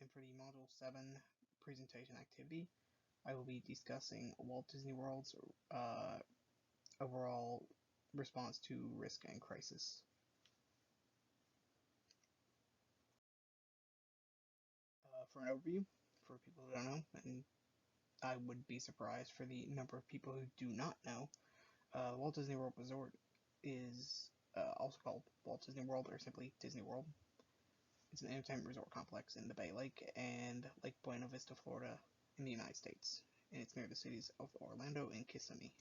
And for the Module 7 presentation activity, I will be discussing Walt Disney World's overall response to risk and crisis. For an overview, for people who don't know, and I would be surprised for the number of people who do not know, Walt Disney World Resort is also called Walt Disney World or simply Disney World. It's an entertainment resort complex in the Bay Lake and Lake Buena Vista, Florida, in the United States, and it's near the cities of Orlando and Kissimmee.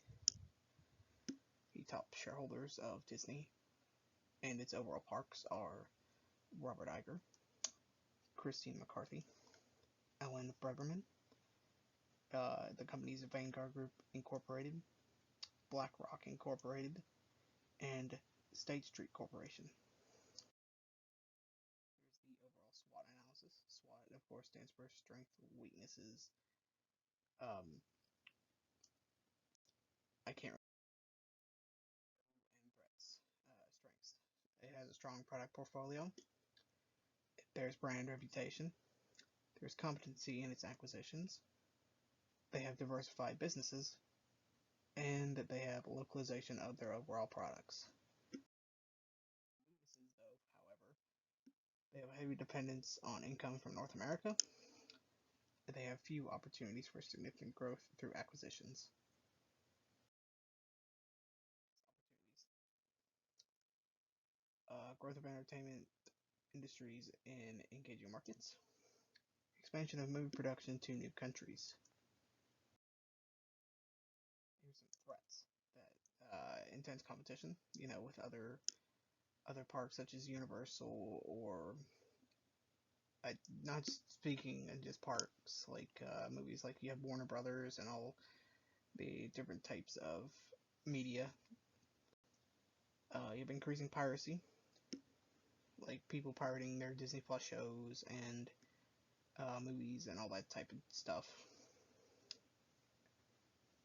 The top shareholders of Disney and its overall parks are Robert Iger, Christine McCarthy, Alan Breverman, the companies Vanguard Group Incorporated, BlackRock Incorporated, and State Street Corporation. Here's the overall SWOT analysis. SWOT, of course, stands for strength, weaknesses. I can't and threats. Strengths. It has a strong product portfolio. There's brand reputation. There's competency in its acquisitions. They have diversified businesses, and they have localization of their overall products. Weaknesses, though, however, they have a heavy dependence on income from North America. They have few opportunities for significant growth through acquisitions. Growth of entertainment industries in engaging markets. Expansion of movie production to new countries. Here's some threats that intense competition, with other parks such as Universal or not speaking in just parks like movies, like you have Warner Brothers and all the different types of media. You have increasing piracy, like people pirating their Disney Plus shows and movies and all that type of stuff.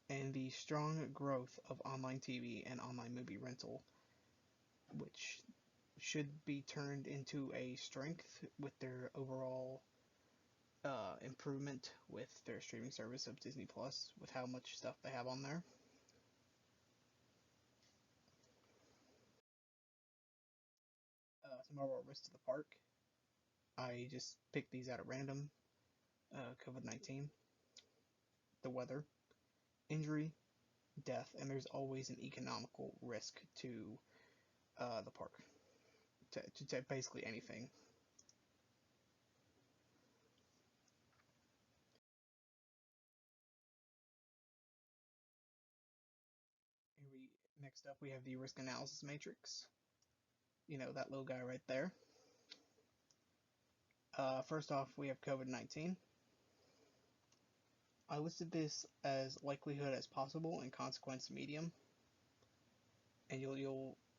And the strong growth of online TV and online movie rental, which should be turned into a strength with their overall improvement with their streaming service of Disney Plus, with how much stuff they have on there. Some overall risks to the park. I just picked these out at random. COVID-19, the weather, injury, death, and there's always an economical risk to the park, to basically anything. Next up, we have the risk analysis matrix. That little guy right there. First off, we have COVID-19. I listed this as likelihood as possible and consequence medium, and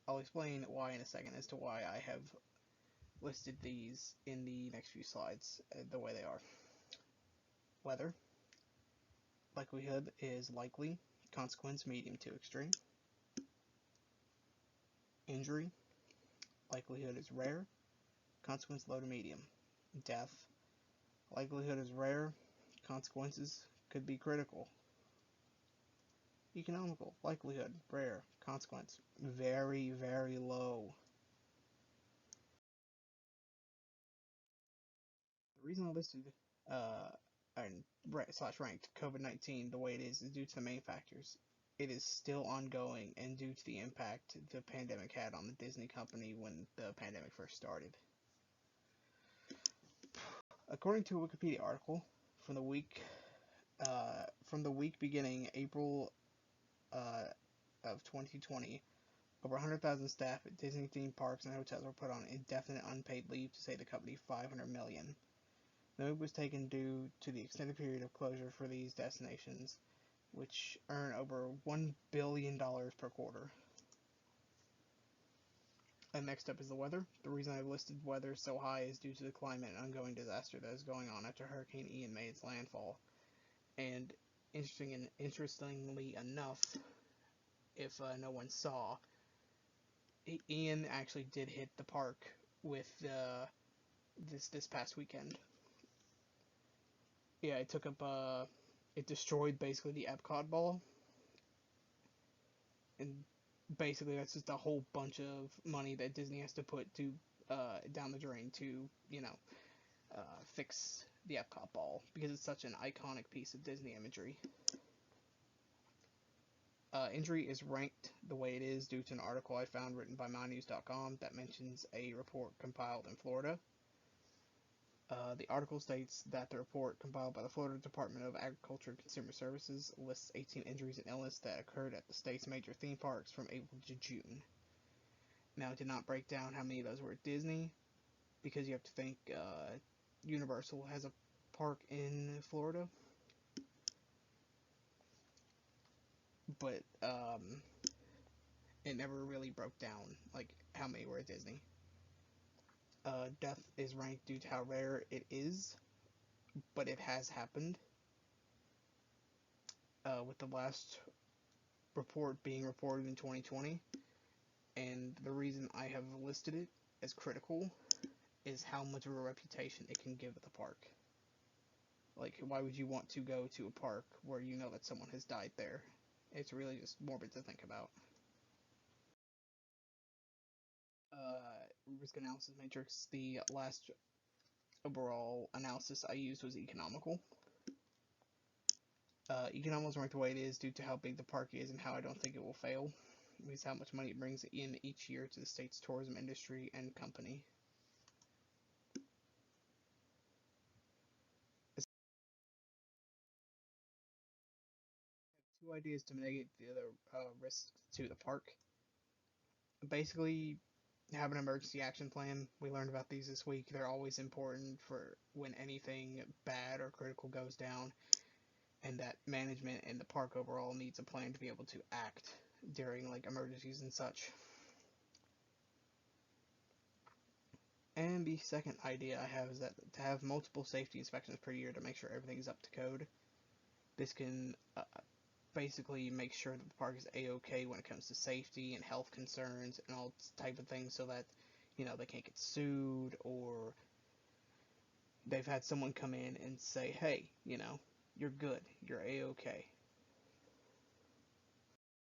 I'll explain why in a second as to why I have listed these in the next few slides the way they are. Weather. Likelihood is likely, consequence medium to extreme. Injury. Likelihood is rare, consequence low to medium. Death. Likelihood is rare, consequences could be critical. Economical. Likelihood rare, consequence very, very low. The reason I listed and ranked COVID-19 the way it is due to the main factors. It is still ongoing and due to the impact the pandemic had on the Disney company when the pandemic first started. According to a Wikipedia article from the week beginning April of 2020, over 100,000 staff at Disney theme parks and hotels were put on indefinite unpaid leave to save the company $500 million. The move was taken due to the extended period of closure for these destinations, which earn over $1 billion per quarter. And next up is the weather. The reason I've listed weather so high is due to the climate and ongoing disaster that is going on after Hurricane Ian made its landfall. And interestingly enough, if no one saw, Ian actually did hit the park with this past weekend. Yeah, it took up it destroyed basically the Epcot ball, and basically that's just a whole bunch of money that Disney has to put to down the drain to fix the Epcot ball because it's such an iconic piece of Disney imagery. Injury is ranked the way it is due to an article I found written by MyNews.com that mentions a report compiled in Florida. The article states that the report compiled by the Florida Department of Agriculture and Consumer Services lists 18 injuries and illness that occurred at the state's major theme parks from April to June. Now, it did not break down how many of those were at Disney, because you have to think Universal has a park in Florida, but it never really broke down like how many were at Disney. Death is ranked due to how rare it is, but it has happened. With the last report being reported in 2020, and the reason I have listed it as critical is how much of a reputation it can give at the park. Like, why would you want to go to a park where you know that someone has died there? It's really just morbid to think about. Risk analysis matrix. The last overall analysis I used was economical. Economical is ranked the way it is due to how big the park is and how I don't think it will fail. It means how much money it brings in each year to the state's tourism industry and company. Two ideas to mitigate the other risks to the park. Basically, have an emergency action plan. We learned about these this week. They're always important for when anything bad or critical goes down, and that management and the park overall needs a plan to be able to act during like emergencies and such. And the second idea I have is that to have multiple safety inspections per year to make sure everything is up to code. This can basically make sure that the park is a-okay when it comes to safety and health concerns and all type of things, so that they can't get sued, or they've had someone come in and say, hey, you're good, you're a-okay.